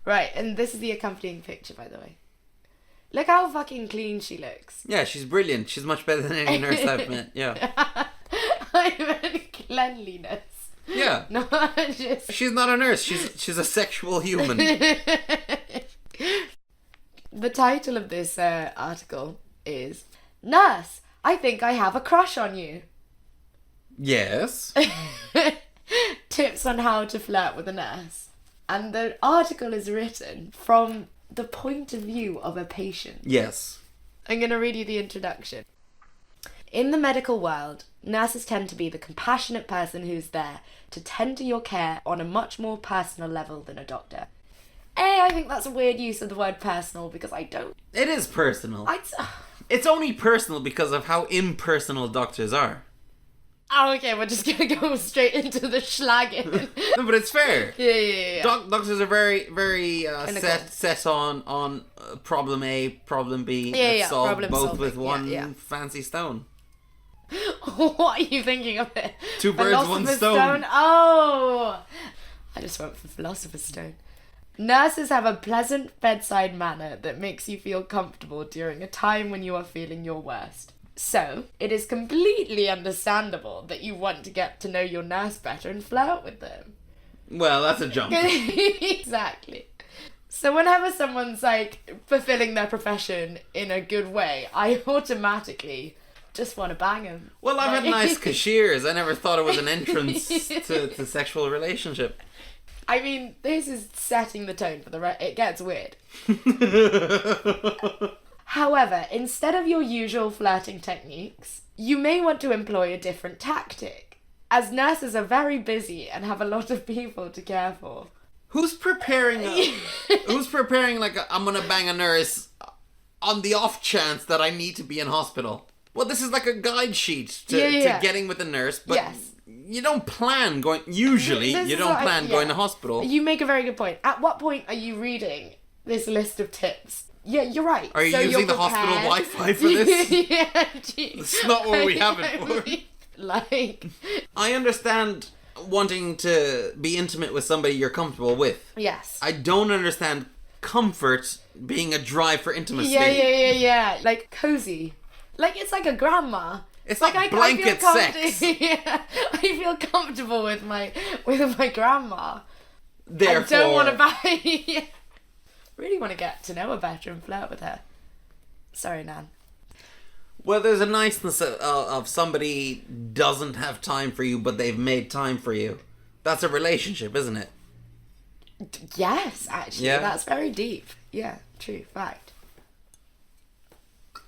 Right, and this is the accompanying picture, by the way. Look how fucking clean she looks. Yeah, she's brilliant. She's much better than any nurse I've met. Yeah. I meant cleanliness. Yeah. Not just... She's not a nurse. She's a sexual human. The title of this article is Nurse, I think I have a crush on you. Yes. Tips on how to flirt with a nurse. And the article is written from the point of view of a patient. Yes. I'm going to read you the introduction. In the medical world, nurses tend to be the compassionate person who's there to tend to your care on a much more personal level than a doctor. I think that's a weird use of the word personal because I don't... It is personal. I'd... It's only personal because of how impersonal doctors are. Oh, okay, we're just going to go straight into the slagging. No, but it's fair. Yeah. Doctors are very, very set on problem A, problem B. Yeah, solve problem both solving. with one fancy stone. What are you thinking of it? Two birds, one stone. Oh! I just went for Philosopher's Stone. Nurses have a pleasant bedside manner that makes you feel comfortable during a time when you are feeling your worst. So, it is completely understandable that you want to get to know your nurse better and flirt with them. Well, that's a jump. Exactly. So whenever someone's, like, fulfilling their profession in a good way, I automatically just want to bang them. Well, I've had nice cashiers. I never thought it was an entrance to sexual relationship. I mean, this is setting the tone for the rest. It gets weird. However, instead of your usual flirting techniques, you may want to employ a different tactic, as nurses are very busy and have a lot of people to care for. Who's preparing like I'm gonna bang a nurse on the off chance that I need to be in hospital? Well, this is like a guide sheet to getting with a nurse, but you don't plan going... Usually, you don't plan going to hospital. You make a very good point. At what point are you reading this list of tips? Yeah, you're right. Are you using the hospital Wi-Fi for this? Yeah, geez. It's not what we have it for. Like... I understand wanting to be intimate with somebody you're comfortable with. Yes. I don't understand comfort being a drive for intimacy. Yeah. Like, cozy. Like, it's like a grandma. It's like blanket sex. Yeah, I feel comfortable with my grandma. Therefore... I don't want to buy... Really want to get to know her better and flirt with her. Sorry, Nan. Well, there's a niceness of somebody doesn't have time for you, but they've made time for you. That's a relationship, isn't it? Yes, actually. Yeah? That's very deep. Yeah, true. Fact.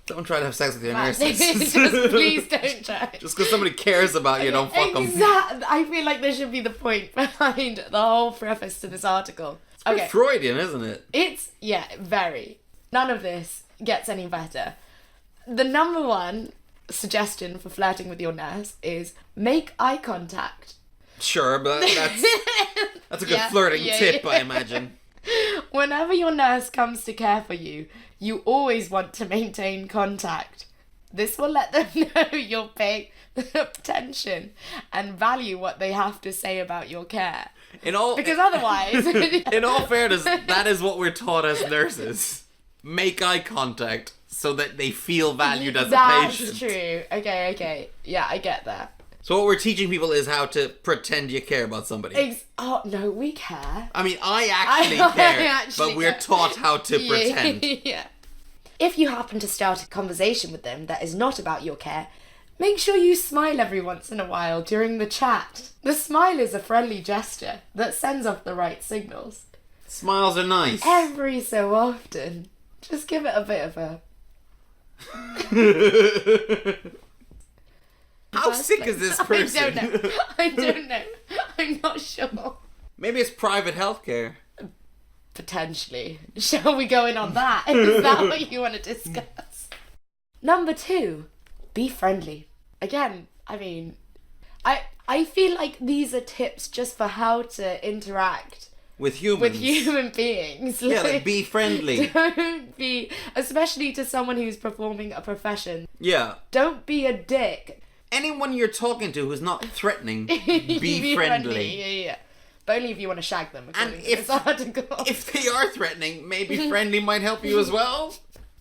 Don't try to have sex with your nurses. Just please don't try. Just because somebody cares about you, don't fuck them. Exactly. I feel like this should be the point behind the whole preface to this article. It's pretty Freudian, isn't it? It's, very. None of this gets any better. The number one suggestion for flirting with your nurse is make eye contact. Sure, but that's a good flirting tip, I imagine. Whenever your nurse comes to care for you, you always want to maintain contact. This will let them know you're paying attention and value what they have to say about your care. Because otherwise... In all fairness, that is what we're taught as nurses. Make eye contact so that they feel valued as a patient. That's true. Okay. Yeah, I get that. So what we're teaching people is how to pretend you care about somebody. Oh, no, we care. I mean, I actually care, but we're taught how to pretend. Yeah. If you happen to start a conversation with them that is not about your care, make sure you smile every once in a while during the chat. The smile is a friendly gesture that sends off the right signals. Smiles are nice. Every so often. Just give it a bit of a... How sick is this person? I don't know. I'm not sure. Maybe it's private healthcare. Potentially. Shall we go in on that? Is that what you want to discuss? Number 2, be friendly. Again, I mean, I feel like these are tips just for how to interact with humans. With human beings. Like be friendly. Don't be, especially to someone who's performing a profession. Yeah. Don't be a dick. Anyone you're talking to who's not threatening, be friendly. Yeah. But only if you want to shag them, according to if- this article. If they are threatening, maybe friendly might help you as well.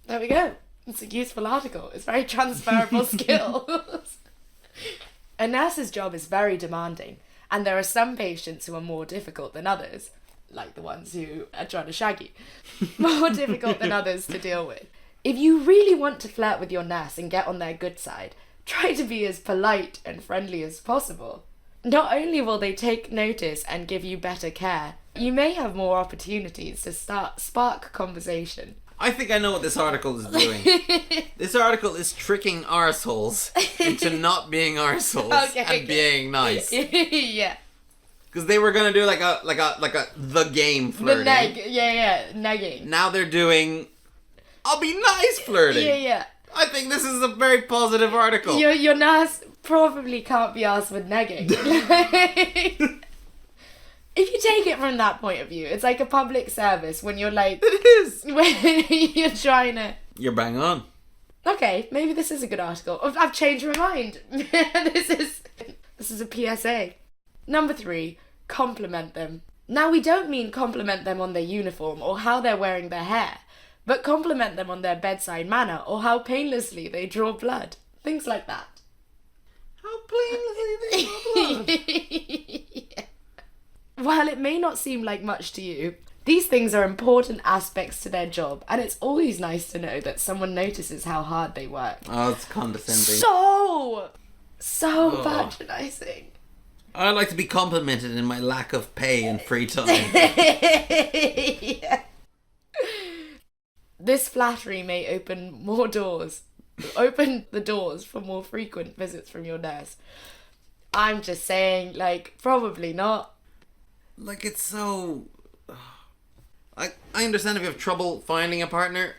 There we go. It's a useful article. It's very transferable skills. A nurse's job is very demanding, and there are some patients who are more difficult than others, like the ones who are trying to shag you, more difficult than others to deal with. If you really want to flirt with your nurse and get on their good side, try to be as polite and friendly as possible. Not only will they take notice and give you better care, you may have more opportunities to spark conversation. I think I know what this article is doing. This article is tricking arseholes into not being arseholes and being nice. Yeah. Because they were gonna do like a the game flirting. Negging. Now they're doing, I'll be nice flirting. Yeah. I think this is a very positive article. Your nurse probably can't be asked with negging. If you take it from that point of view, it's like a public service when you're like... It is! When you're trying to... You're bang on. Okay, maybe this is a good article. I've changed my mind. This is a PSA. Number 3, compliment them. Now, we don't mean compliment them on their uniform or how they're wearing their hair, but compliment them on their bedside manner or how painlessly they draw blood. Things like that. How painlessly they draw blood. Yeah. While it may not seem like much to you, these things are important aspects to their job, and it's always nice to know that someone notices how hard they work. Oh, it's condescending. So patronising. I like to be complimented in my lack of pay and free time. Yeah. This flattery may open the doors for more frequent visits from your nurse. I'm just saying, like, probably not. Like, it's so... I understand if you have trouble finding a partner.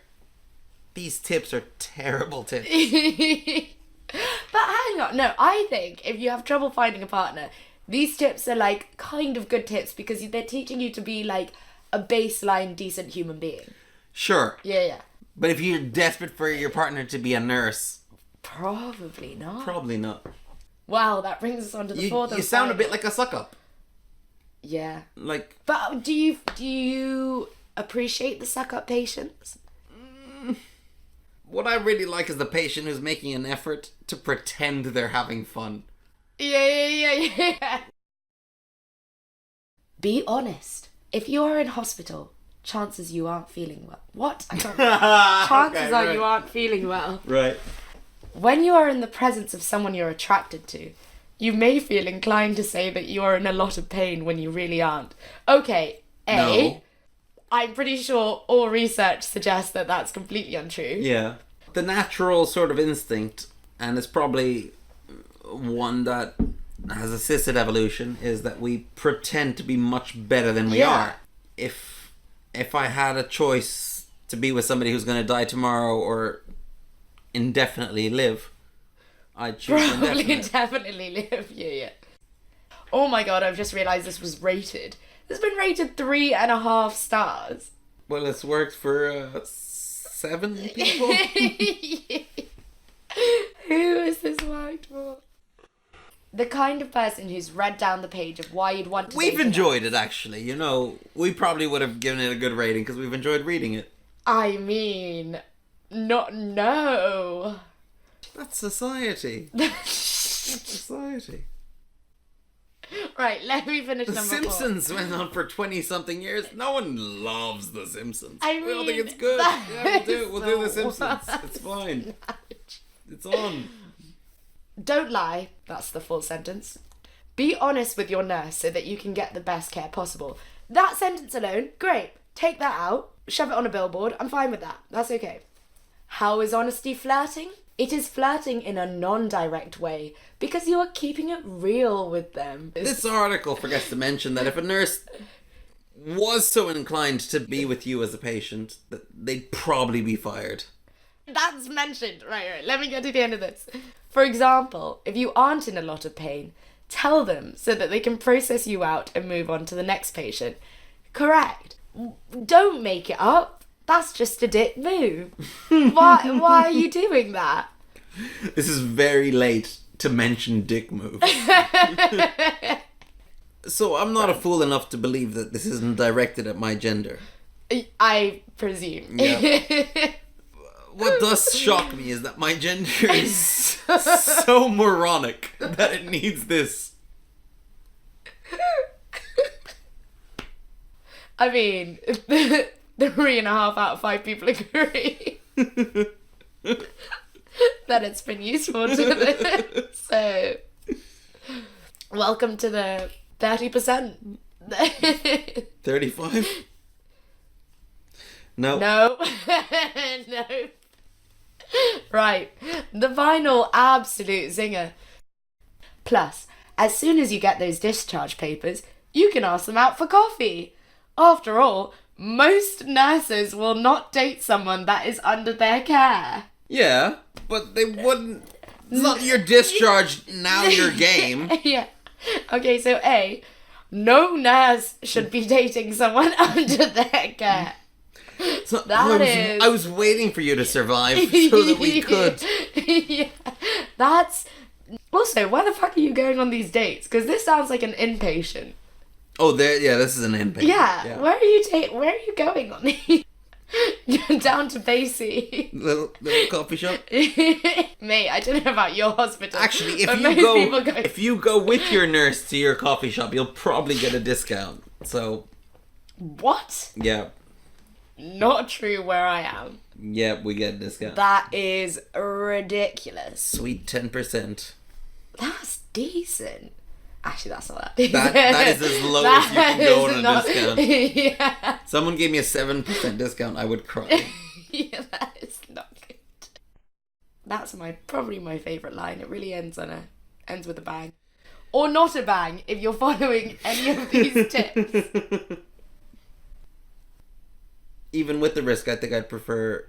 These tips are terrible tips. But hang on. No, I think if you have trouble finding a partner, these tips are, like, kind of good tips because they're teaching you to be, like, a baseline decent human being. Sure. Yeah. But if you're desperate for your partner to be a nurse... Probably not. Probably not. Wow, that brings us on to the fourth and You sound a final. bit like a suck-up. Yeah. Like... But do you appreciate the suck-up patients? What I really like is the patient who's making an effort to pretend they're having fun. Yeah. Be honest. If you are in hospital, chances you aren't feeling well. What? I can't... Chances are you aren't feeling well. Right. When you are in the presence of someone you're attracted to, you may feel inclined to say that you are in a lot of pain when you really aren't. Okay, No. I'm pretty sure all research suggests that that's completely untrue. Yeah. The natural sort of instinct, and it's probably one that has assisted evolution, is that we pretend to be much better than we are. If I had a choice to be with somebody who's going to die tomorrow or indefinitely live, I'd choose Probably indefinitely. indefinitely live. Yeah. Oh my god, I've just realised this was rated. This has been rated 3.5 stars. Well, it's worked for 7 people. Who has this worked for? The kind of person who's read down the page of why you'd want to... We've enjoyed it, actually. You know, we probably would have given it a good rating because we've enjoyed reading it. I mean... No. That's society. Society. Right, let me finish The number Simpsons went on for 20-something years. No one loves The Simpsons. I We all mean, think it's good. Yeah, we'll do The so Simpsons. It's fine. It's on. 4. Don't lie. That's the full sentence. Be honest with your nurse so that you can get the best care possible. That sentence alone, great. Take that out. Shove it on a billboard. I'm fine with that. That's okay. How is honesty flirting? It is flirting in a non-direct way because you are keeping it real with them. This article forgets to mention that if a nurse was so inclined to be with you as a patient, that they'd probably be fired. That's mentioned. Right. Let me get to the end of this. For example, if you aren't in a lot of pain, tell them so that they can process you out and move on to the next patient. Correct. Don't make it up. That's just a dick move. Why are you doing that? This is very late to mention dick move. So I'm not a fool enough to believe that this isn't directed at my gender. I presume. Yeah. What does shock me is that my gender is so moronic that it needs this. I mean, 3.5 out of 5 people agree that it's been useful to them. So, welcome to the 30%. 35? No. No. No. Right. The final absolute zinger. Plus, as soon as you get those discharge papers, you can ask them out for coffee. After all, most nurses will not date someone that is under their care. Yeah, but they wouldn't. It's not your discharge, now your game. Yeah. Okay, so A, no nurse should be dating someone under their care. So I was waiting for you to survive so that we could. Yeah. That's... Also, where the fuck are you going on these dates? Because this sounds like an inpatient. Oh, this is an inpatient. Yeah. Where are you going on these? You're down to Basie. Little coffee shop. Mate, I don't know about your hospital. Actually, if you go with your nurse to your coffee shop, you'll probably get a discount. So. What? Yeah. Not true where I am. Yeah, we get a discount. That is ridiculous. Sweet 10%. That's decent. Actually, that's not that decent. That is as low as you can go on a discount. Yeah. Someone gave me a 7% discount, I would cry. Yeah, that is not good. That's probably my favourite line. It really ends with a bang. Or not a bang, if you're following any of these tips. Even with the risk, I think I'd prefer...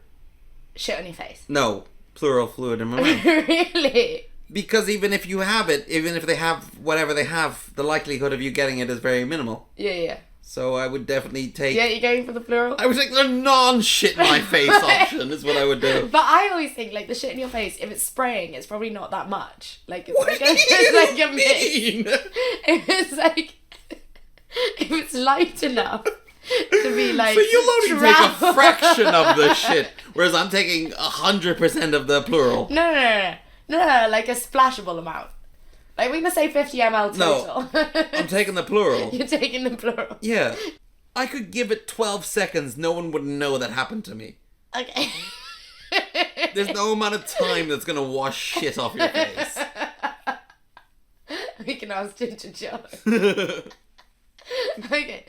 Shit on your face. No, pleural fluid in my mouth. Really? Because even if you have it, even if they have whatever they have, the likelihood of you getting it is very minimal. Yeah. So I would definitely take... Yeah, you're going for the pleural? I would take the non-shit my face option is what I would do. But I always think, like, the shit in your face, if it's spraying, it's probably not that much. Like, it's what like do you it's like a mean? If it's light enough to be like... So you'll only take a fraction of the shit, whereas I'm taking 100% of the plural. No, like a splashable amount. Like, we're going to say 50 ml total. No, I'm taking the plural. You're taking the plural. Yeah. I could give it 12 seconds, no one would know that happened to me. Okay. There's no amount of time that's going to wash shit off your face. We can ask Ginger Josh. Okay.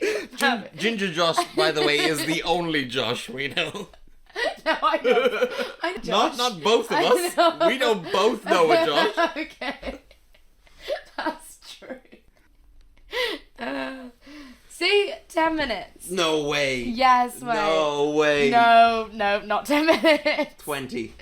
Ginger Josh, by the way, is the only Josh we know. No, I know. I know Josh. Not both of us. Know. We don't both know a Josh. Okay. That's true. See? 10 minutes. No way. Yes, way. No way. No, not 10 minutes. 20.